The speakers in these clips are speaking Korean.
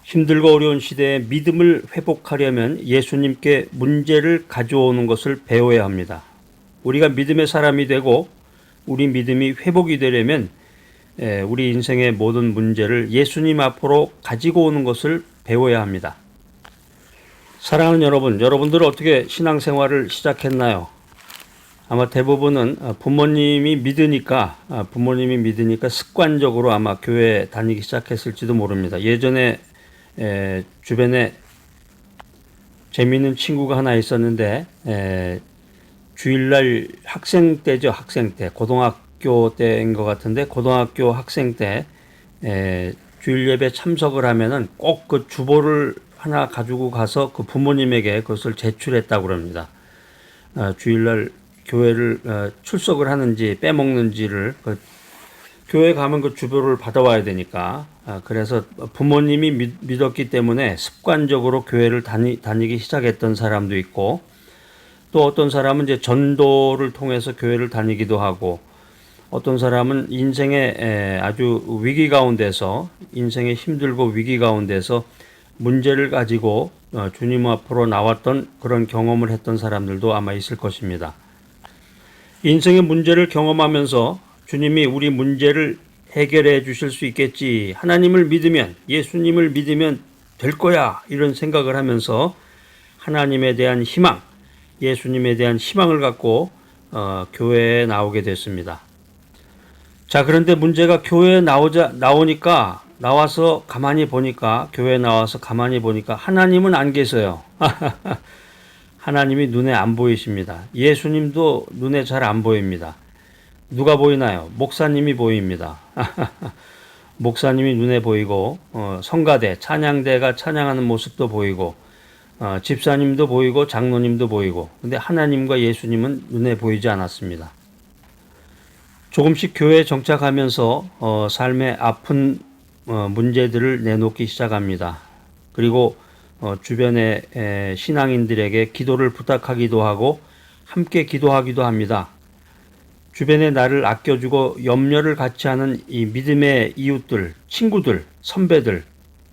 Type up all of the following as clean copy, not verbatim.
힘들고 어려운 시대에 믿음을 회복하려면 예수님께 문제를 가져오는 것을 배워야 합니다. 우리가 믿음의 사람이 되고 우리 믿음이 회복이 되려면 우리 인생의 모든 문제를 예수님 앞으로 가지고 오는 것을 배워야 합니다. 사랑하는 여러분, 여러분들은 어떻게 신앙생활을 시작했나요? 아마 대부분은 부모님이 믿으니까 습관적으로 아마 교회 다니기 시작했을지도 모릅니다. 예전에 주변에 재미있는 친구가 하나 있었는데 주일날 학생 때죠. 학생 때 고등학교 때인 것 같은데 고등학교 학생 때 주일 예배 참석을 하면은 꼭 그 주보를 하나 가지고 가서 그 부모님에게 그것을 제출했다고 그럽니다. 주일날 교회를 출석을 하는지 빼먹는지를 교회 가면 그 주보를 받아와야 되니까 그래서 부모님이 믿었기 때문에 습관적으로 교회를 다니기 시작했던 사람도 있고, 또 어떤 사람은 이제 전도를 통해서 교회를 다니기도 하고, 어떤 사람은 인생의 아주 위기 가운데서, 인생의 힘들고 위기 가운데서 문제를 가지고 주님 앞으로 나왔던 그런 경험을 했던 사람들도 아마 있을 것입니다. 인생의 문제를 경험하면서 주님이 우리 문제를 해결해 주실 수 있겠지, 하나님을 믿으면, 예수님을 믿으면 될 거야, 이런 생각을 하면서 하나님에 대한 희망, 예수님에 대한 희망을 갖고 교회에 나오게 됐습니다. 자, 그런데 문제가 교회에 나오니까, 교회에 나와서 가만히 보니까 하나님은 안 계세요. 하나님이 눈에 안 보이십니다. 예수님도 눈에 잘 안 보입니다. 누가 보이나요? 목사님이 보입니다. 목사님이 눈에 보이고, 성가대, 찬양대가 찬양하는 모습도 보이고, 집사님도 보이고, 장로님도 보이고, 근데 하나님과 예수님은 눈에 보이지 않았습니다. 조금씩 교회에 정착하면서 삶의 아픈 문제들을 내놓기 시작합니다. 그리고 주변의 신앙인들에게 기도를 부탁하기도 하고 함께 기도하기도 합니다. 주변에 나를 아껴주고 염려를 같이 하는 이 믿음의 이웃들, 친구들, 선배들,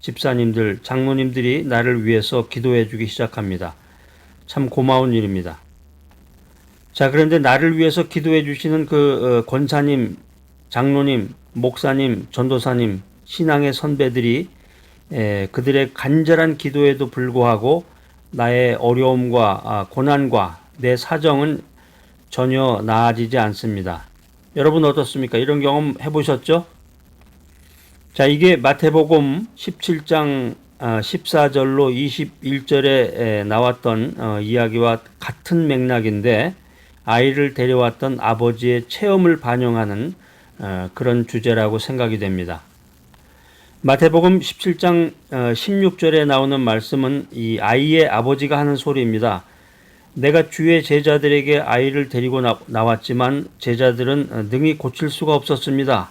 집사님들, 장로님들이 나를 위해서 기도해 주기 시작합니다. 참 고마운 일입니다. 자, 그런데 나를 위해서 기도해 주시는 그 권사님, 장로님, 목사님, 전도사님, 신앙의 선배들이 그들의 간절한 기도에도 불구하고 나의 어려움과 고난과 내 사정은 전혀 나아지지 않습니다. 여러분 어떻습니까? 이런 경험 해보셨죠? 자, 이게 마태복음 17장 14절로 21절에 나왔던 이야기와 같은 맥락인데, 아이를 데려왔던 아버지의 체험을 반영하는 그런 주제라고 생각이 됩니다. 마태복음 17장 16절에 나오는 말씀은 이 아이의 아버지가 하는 소리입니다. 내가 주의 제자들에게 아이를 데리고 나왔지만 제자들은 능히 고칠 수가 없었습니다.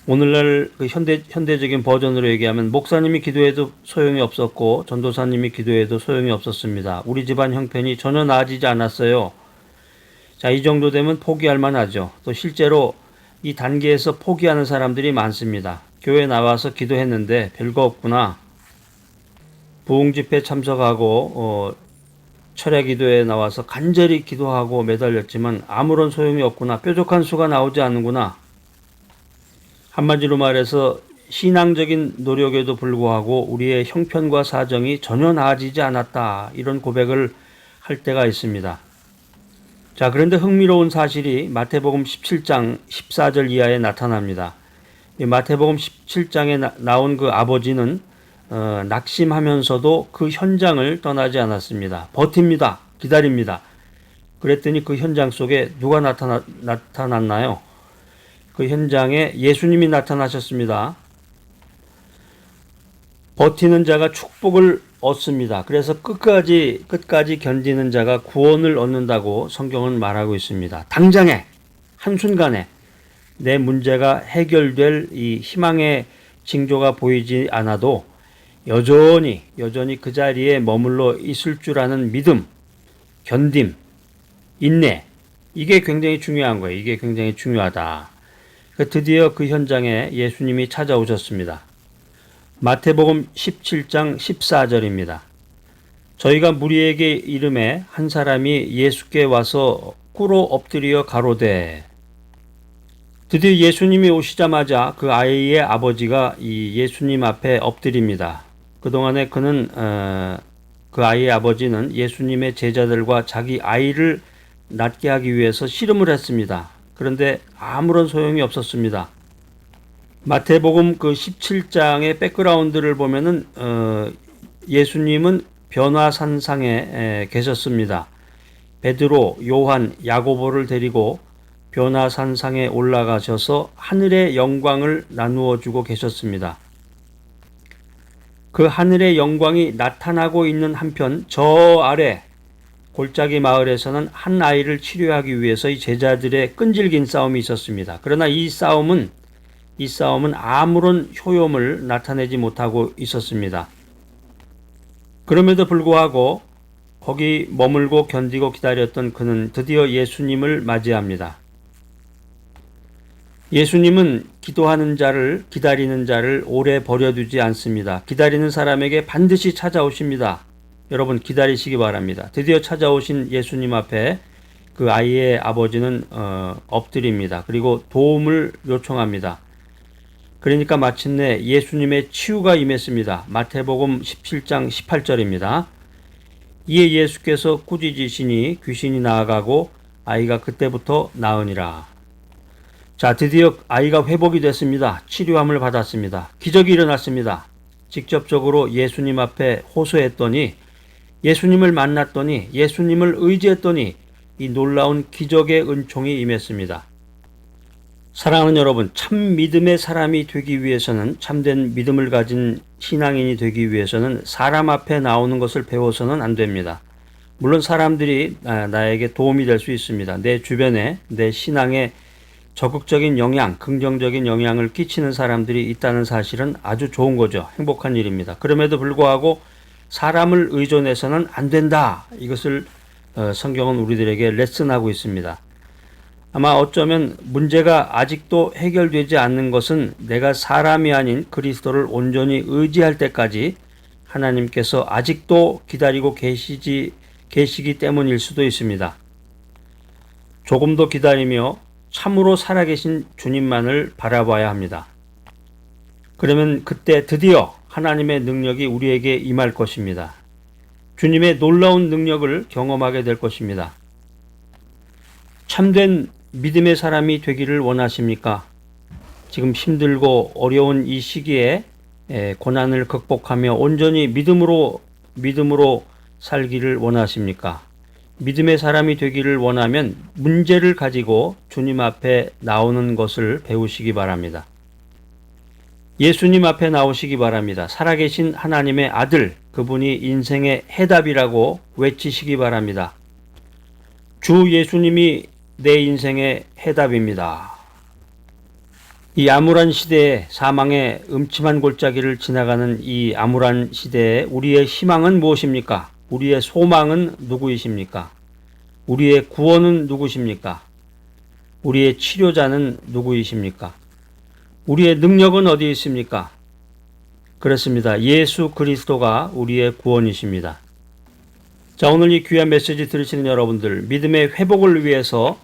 오늘날 그 현대적인 버전으로 얘기하면 목사님이 기도해도 소용이 없었고 전도사님이 기도해도 소용이 없었습니다. 우리 집안 형편이 전혀 나아지지 않았어요. 자, 이 정도 되면 포기할 만하죠. 또 실제로 이 단계에서 포기하는 사람들이 많습니다. 교회 나와서 기도했는데 별거 없구나. 부흥 집회 참석하고 철야 기도에 나와서 간절히 기도하고 매달렸지만 아무런 소용이 없구나. 뾰족한 수가 나오지 않는구나. 한마디로 말해서 신앙적인 노력에도 불구하고 우리의 형편과 사정이 전혀 나아지지 않았다, 이런 고백을 할 때가 있습니다. 자, 그런데 흥미로운 사실이 마태복음 17장 14절 이하에 나타납니다. 이 마태복음 17장에 나온 그 아버지는 낙심하면서도 그 현장을 떠나지 않았습니다. 버팁니다. 기다립니다. 그랬더니 그 현장 속에 누가 나타났나요? 그 현장에 예수님이 나타나셨습니다. 버티는 자가 축복을 얻습니다. 그래서 끝까지 견디는 자가 구원을 얻는다고 성경은 말하고 있습니다. 당장에, 한순간에 내 문제가 해결될 이 희망의 징조가 보이지 않아도 여전히 그 자리에 머물러 있을 줄 아는 믿음, 견딤, 인내, 이게 굉장히 중요한 거예요. 이게 굉장히 중요하다. 드디어 그 현장에 예수님이 찾아오셨습니다. 마태복음 17장 14절입니다. 저희가 무리에게 이름에 한 사람이 예수께 와서 꿇어 엎드려 가로되. 드디어 예수님이 오시자마자 그 아이의 아버지가 이 예수님 앞에 엎드립니다. 그동안에 그 아이의 아버지는 예수님의 제자들과 자기 아이를 낫게 하기 위해서 씨름을 했습니다. 그런데 아무런 소용이 없었습니다. 마태복음 그 17장의 백그라운드를 보면은 예수님은 변화산상에 계셨습니다. 베드로, 요한, 야고보를 데리고 변화산상에 올라가셔서 하늘의 영광을 나누어 주고 계셨습니다. 그 하늘의 영광이 나타나고 있는 한편 저 아래 골짜기 마을에서는 한 아이를 치료하기 위해서 이 제자들의 끈질긴 싸움이 있었습니다. 그러나 이 싸움은 아무런 효용을 나타내지 못하고 있었습니다. 그럼에도 불구하고 거기 머물고 견디고 기다렸던 그는 드디어 예수님을 맞이합니다. 예수님은 기도하는 자를, 기다리는 자를 오래 버려두지 않습니다. 기다리는 사람에게 반드시 찾아오십니다. 여러분 기다리시기 바랍니다. 드디어 찾아오신 예수님 앞에 그 아이의 아버지는 엎드립니다. 그리고 도움을 요청합니다. 그러니까 마침내 예수님의 치유가 임했습니다. 마태복음 17장 18절입니다. 이에 예수께서 꾸짖으시니 귀신이 나아가고 아이가 그때부터 나으니라. 자, 드디어 아이가 회복이 됐습니다. 치료함을 받았습니다. 기적이 일어났습니다. 직접적으로 예수님 앞에 호소했더니, 예수님을 만났더니, 예수님을 의지했더니 이 놀라운 기적의 은총이 임했습니다. 사랑하는 여러분, 참 믿음의 사람이 되기 위해서는, 참된 믿음을 가진 신앙인이 되기 위해서는 사람 앞에 나오는 것을 배워서는 안 됩니다. 물론 사람들이 나에게 도움이 될 수 있습니다. 내 주변에 내 신앙에 적극적인 영향, 긍정적인 영향을 끼치는 사람들이 있다는 사실은 아주 좋은 거죠. 행복한 일입니다. 그럼에도 불구하고 사람을 의존해서는 안 된다. 이것을 성경은 우리들에게 레슨하고 있습니다. 아마 어쩌면 문제가 아직도 해결되지 않는 것은 내가 사람이 아닌 그리스도를 온전히 의지할 때까지 하나님께서 아직도 기다리고 계시기 때문일 수도 있습니다. 조금 더 기다리며 참으로 살아계신 주님만을 바라봐야 합니다. 그러면 그때 드디어 하나님의 능력이 우리에게 임할 것입니다. 주님의 놀라운 능력을 경험하게 될 것입니다. 참된 믿음의 사람이 되기를 원하십니까? 지금 힘들고 어려운 이 시기에 고난을 극복하며 온전히 믿음으로 살기를 원하십니까? 믿음의 사람이 되기를 원하면 문제를 가지고 주님 앞에 나오는 것을 배우시기 바랍니다. 예수님 앞에 나오시기 바랍니다. 살아계신 하나님의 아들, 그분이 인생의 해답이라고 외치시기 바랍니다. 주 예수님이 내 인생의 해답입니다. 이 암울한 시대에, 사망의 음침한 골짜기를 지나가는 이 암울한 시대에 우리의 희망은 무엇입니까? 우리의 소망은 누구이십니까? 우리의 구원은 누구십니까? 우리의 치료자는 누구이십니까? 우리의 능력은 어디 있습니까? 그렇습니다. 예수 그리스도가 우리의 구원이십니다. 자, 오늘 이 귀한 메시지 들으시는 여러분들, 믿음의 회복을 위해서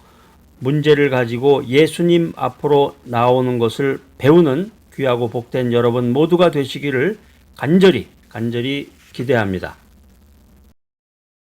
문제를 가지고 예수님 앞으로 나오는 것을 배우는 귀하고 복된 여러분 모두가 되시기를 간절히 기대합니다.